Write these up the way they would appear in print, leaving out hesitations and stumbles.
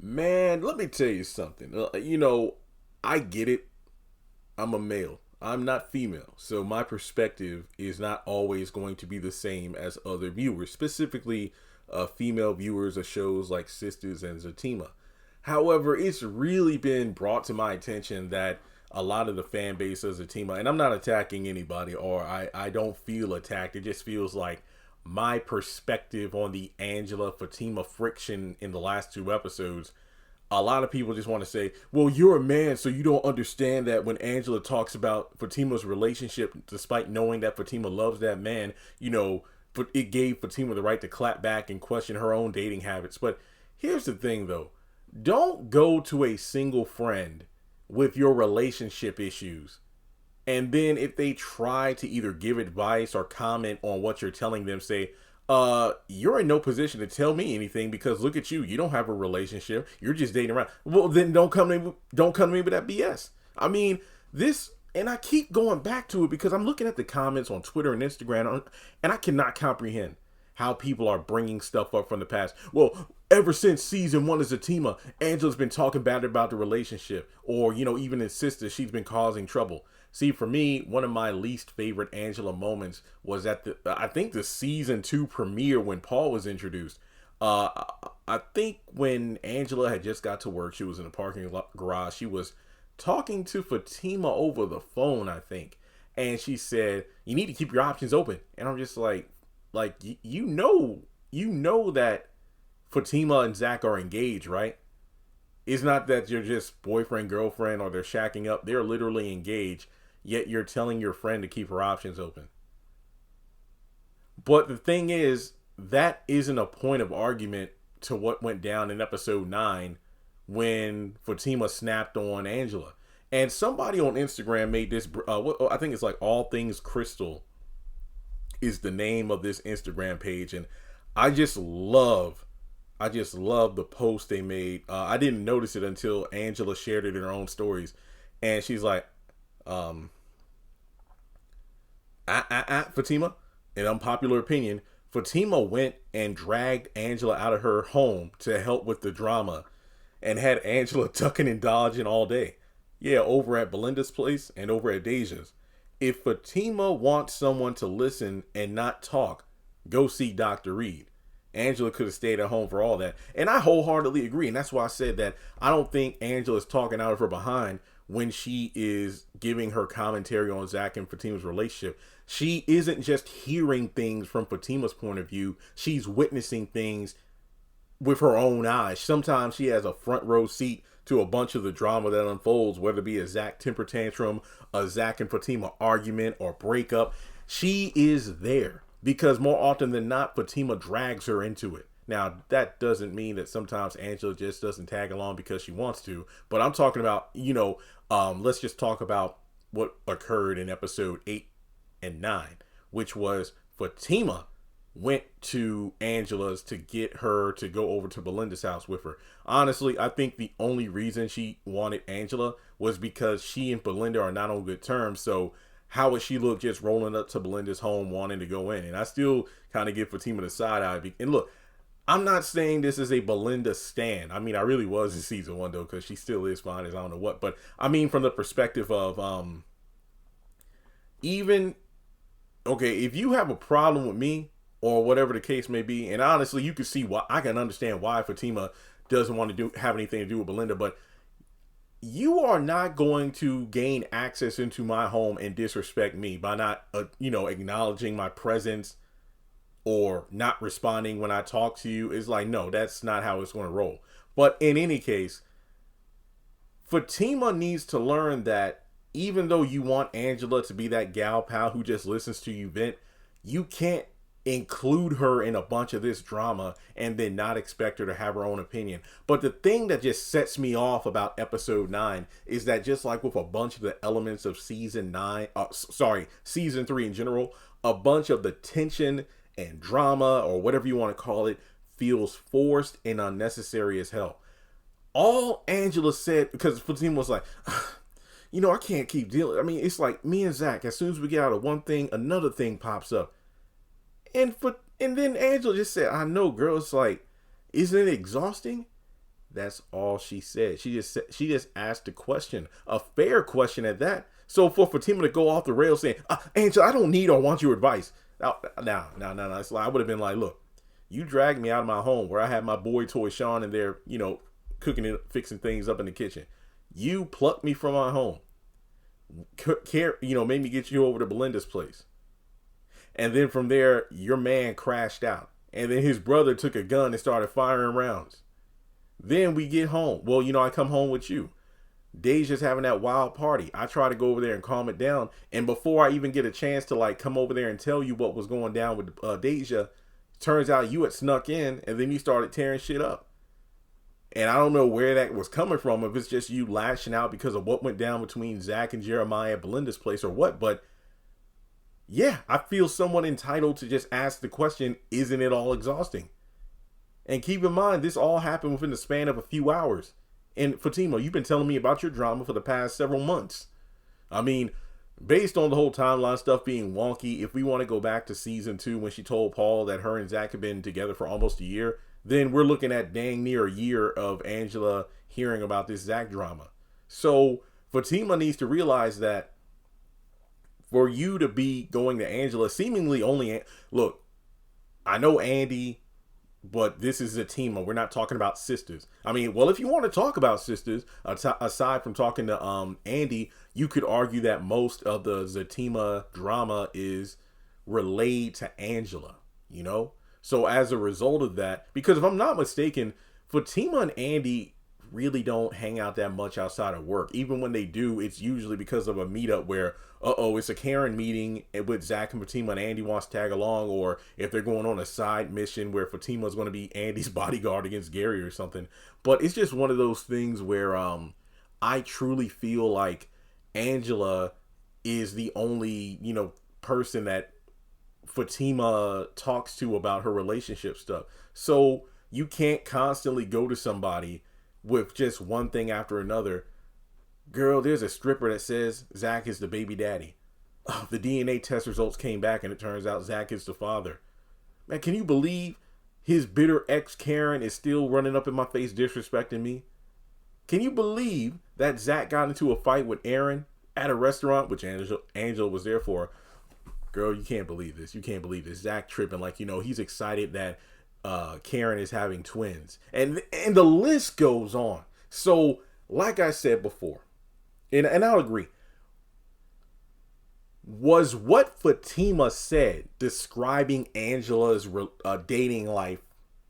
Man, let me tell you something. I get it. I'm a male. I'm not female. So my perspective is not always going to be the same as other viewers, specifically female viewers of shows like Sistas and Zatima. However, it's really been brought to my attention that a lot of the fan base of Zatima, and I'm not attacking anybody, or I don't feel attacked. It just feels like my perspective on the Angela Fatima friction in the last two episodes, a lot of people just want to say, well, you're a man, so you don't understand that when Angela talks about Fatima's relationship, despite knowing that Fatima loves that man, it gave Fatima the right to clap back and question her own dating habits. But here's the thing, though. Don't go to a single friend with your relationship issues. And then if they try to either give advice or comment on what you're telling them, say, you're in no position to tell me anything because look at you. You don't have a relationship. You're just dating around. Well, then don't come to me with that BS. I mean, this, and I keep going back to it because I'm looking at the comments on Twitter and Instagram, and I cannot comprehend how people are bringing stuff up from the past. Well, ever since season 1 of Zatima, Angela's been talking bad about the relationship, or, even in Sistas, she's been causing trouble. See, for me, one of my least favorite Angela moments was at the season 2 premiere when Paul was introduced. I think when Angela had just got to work, she was in a parking garage. She was talking to Fatima over the phone, I think. And she said, you need to keep your options open. And I'm just like, you know that Fatima and Zach are engaged, right? It's not that you're just boyfriend, girlfriend, or they're shacking up. They're literally engaged. Yet you're telling your friend to keep her options open. But the thing is, that isn't a point of argument to what went down in episode 9 when Fatima snapped on Angela. And somebody on Instagram made this, I think it's like All Things Crystal is the name of this Instagram page. And I just love the post they made. I didn't notice it until Angela shared it in her own stories. And she's like, Fatima, in unpopular opinion, Fatima went and dragged Angela out of her home to help with the drama and had Angela ducking and dodging all day. Yeah, over at Belinda's place and over at Deja's. If Fatima wants someone to listen and not talk, go see Dr. Reed. Angela could have stayed at home for all that. And I wholeheartedly agree. And that's why I said that I don't think Angela's talking out of her behind when she is giving her commentary on Zach and Fatima's relationship. She isn't just hearing things from Fatima's point of view. She's witnessing things with her own eyes. Sometimes she has a front row seat to a bunch of the drama that unfolds, whether it be a Zach temper tantrum, a Zach and Fatima argument, or breakup. She is there because more often than not, Fatima drags her into it. Now, that doesn't mean that sometimes Angela just doesn't tag along because she wants to, but I'm talking about, let's just talk about what occurred in episode 8 and 9, which was Fatima went to Angela's to get her to go over to Belinda's house with her. Honestly, I think the only reason she wanted Angela was because she and Belinda are not on good terms. So how would she look just rolling up to Belinda's home wanting to go in? And I still kind of give Fatima the side eye. And look, I'm not saying this is a Belinda stan. I mean, I really was in season 1 though, because she still is fine as I don't know what. But I mean, from the perspective of if you have a problem with me, or whatever the case may be, and honestly, you can see why. I can understand why Fatima doesn't want to have anything to do with Belinda, but you are not going to gain access into my home and disrespect me by not, acknowledging my presence or not responding when I talk to you. It's like, no, that's not how it's going to roll. But in any case, Fatima needs to learn that even though you want Angela to be that gal pal who just listens to you vent, you can't include her in a bunch of this drama and then not expect her to have her own opinion. But the thing that just sets me off about episode 9 is that just like with a bunch of the elements of season 3 in general, a bunch of the tension and drama, or whatever you want to call it, feels forced and unnecessary as hell. All Angela said, because Fatima was like, I can't keep dealing. I mean, it's like me and Zach, as soon as we get out of one thing, another thing pops up. And then Angela just said, I know, girl. It's like, isn't it exhausting? That's all she said. She just asked a question, a fair question at that. So for Fatima to go off the rails saying, Angel, I don't need or want your advice. Now. It's like, I would have been like, look, you dragged me out of my home where I had my boy toy Sean in there, cooking and fixing things up in the kitchen. You plucked me from my home. Made me get you over to Belinda's place. And then from there, your man crashed out. And then his brother took a gun and started firing rounds. Then we get home. Well, I come home with you. Deja's having that wild party. I try to go over there and calm it down. And before I even get a chance to come over there and tell you what was going down with Deja, turns out you had snuck in and then you started tearing shit up. And I don't know where that was coming from, if it's just you lashing out because of what went down between Zach and Jeremiah at Belinda's place or what. But yeah, I feel somewhat entitled to just ask the question, isn't it all exhausting? And keep in mind, this all happened within the span of a few hours. And Fatima, you've been telling me about your drama for the past several months. I mean, based on the whole timeline stuff being wonky, if we want to go back to season 2 when she told Paul that her and Zach had been together for almost a year, then we're looking at dang near a year of Angela hearing about this Zach drama. So Fatima needs to realize that for you to be going to Angela, seemingly only... Look, I know Andy... But this is Zatima. We're not talking about Sistas. I mean, well, if you want to talk about Sistas, aside from talking to Andy, you could argue that most of the Zatima drama is relayed to Angela, So as a result of that, because if I'm not mistaken, Fatima and Andy really don't hang out that much outside of work. Even when they do, it's usually because of a meetup where, it's a Karen meeting with Zach and Fatima and Andy wants to tag along, or if they're going on a side mission where Fatima's going to be Andy's bodyguard against Gary or something. But it's just one of those things where I truly feel like Angela is the only, person that Fatima talks to about her relationship stuff. So you can't constantly go to somebody with just one thing after another. Girl, there's a stripper that says Zach is the baby daddy. Oh, the DNA test results came back and it turns out Zach is the father. Man, can you believe his bitter ex Karen is still running up in my face disrespecting me? Can you believe that Zach got into a fight with Aaron at a restaurant, which Angela was there for? Girl, you can't believe this. You can't believe this. Zach tripping he's excited that Karen is having twins. And the list goes on. So, like I said before, and I'll agree, was what Fatima said describing Angela's dating life,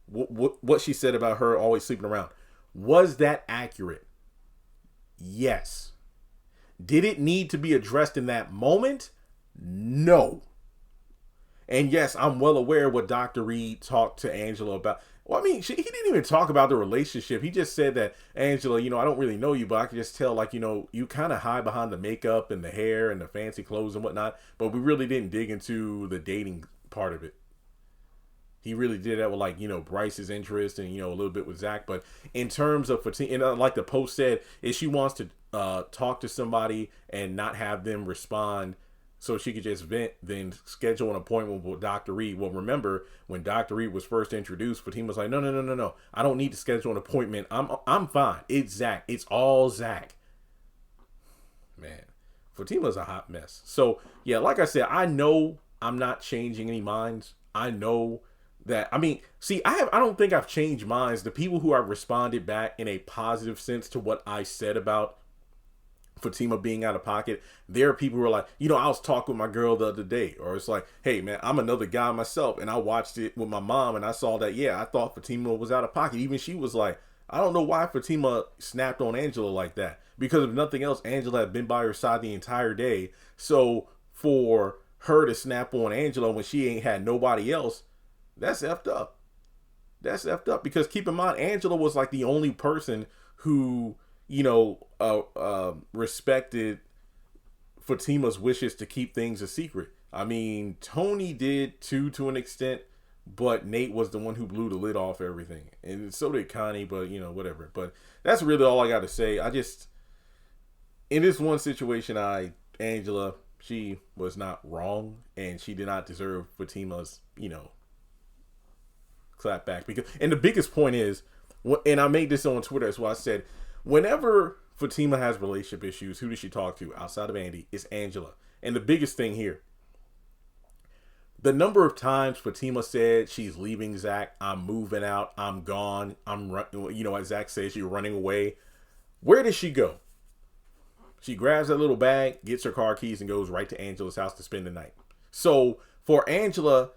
what she said about her always sleeping around, was that accurate? Yes. Did it need to be addressed in that moment? No. And yes, I'm well aware what Dr. Reed talked to Angela about. Well, I mean, he didn't even talk about the relationship. He just said that, Angela, I don't really know you, but I can just tell, you kind of hide behind the makeup and the hair and the fancy clothes and whatnot. But we really didn't dig into the dating part of it. He really did that with Bryce's interest and, a little bit with Zach. But in terms of Fatima, like the post said, if she wants to talk to somebody and not have them respond so she could just vent, then schedule an appointment with Dr. Reed. Well, remember, when Dr. Reed was first introduced, Fatima was like, no. I don't need to schedule an appointment. I'm fine. It's Zach. It's all Zach. Man, Fatima's a hot mess. So, yeah, like I said, I know I'm not changing any minds. I know that, I don't think I've changed minds. The people who have responded back in a positive sense to what I said about Fatima being out of pocket, there are people who are like, I was talking with my girl the other day, or it's like, hey man, I'm another guy myself, and I watched it with my mom, and I saw that, I thought Fatima was out of pocket. Even she was like, I don't know why Fatima snapped on Angela like that, because if nothing else, Angela had been by her side the entire day. So for her to snap on Angela when she ain't had nobody else, that's effed up. That's effed up, because keep in mind, Angela was like the only person who respected Fatima's wishes to keep things a secret. Tony did too, to an extent, but Nate was the one who blew the lid off everything. And so did Connie, but whatever. But that's really all I got to say. In this one situation, Angela, she was not wrong, and she did not deserve Fatima's, clap back. And the biggest point is, And I made this on Twitter as well. I said, whenever Fatima has relationship issues, who does she talk to outside of Andy? It's Angela. And the biggest thing here, the number of times Fatima said she's leaving Zach, I'm moving out, I'm gone, as Zach says, she's running away. Where does she go? She grabs that little bag, gets her car keys, and goes right to Angela's house to spend the night. So for Angela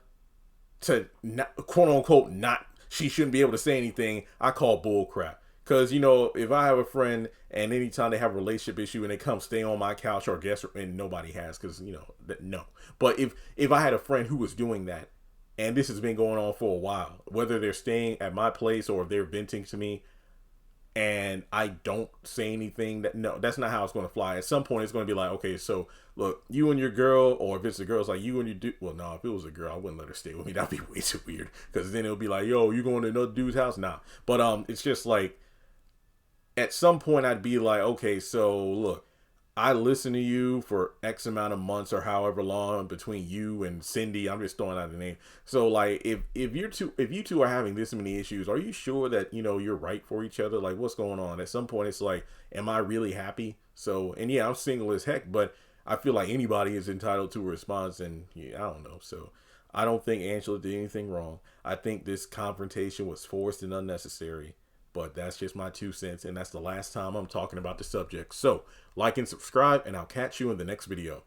to not, quote unquote, not, she shouldn't be able to say anything, I call bull crap. Because, if I have a friend and anytime they have a relationship issue and they come stay on my couch or guest, and nobody has, because, no. But if I had a friend who was doing that, and this has been going on for a while, whether they're staying at my place or if they're venting to me, and I don't say anything, that's not how it's going to fly. At some point, it's going to be like, okay, so look, you and your girl, or if it's a girl, it's like you and your dude. Well, no, if it was a girl, I wouldn't let her stay with me. That'd be way too weird. Because then it'll be like, yo, you going to another dude's house? Nah. But it's just like, at some point, I'd be like, okay, so look, I listened to you for X amount of months or however long between you and Cindy. I'm just throwing out the name. So like, if you two are having this many issues, are you sure that you're right for each other? Like, what's going on? At some point, it's like, am I really happy? So, and yeah, I'm single as heck, but I feel like anybody is entitled to a response, and yeah, I don't know. So, I don't think Angela did anything wrong. I think this confrontation was forced and unnecessary. But that's just my 2 cents, and that's the last time I'm talking about the subject. So, like and subscribe, and I'll catch you in the next video.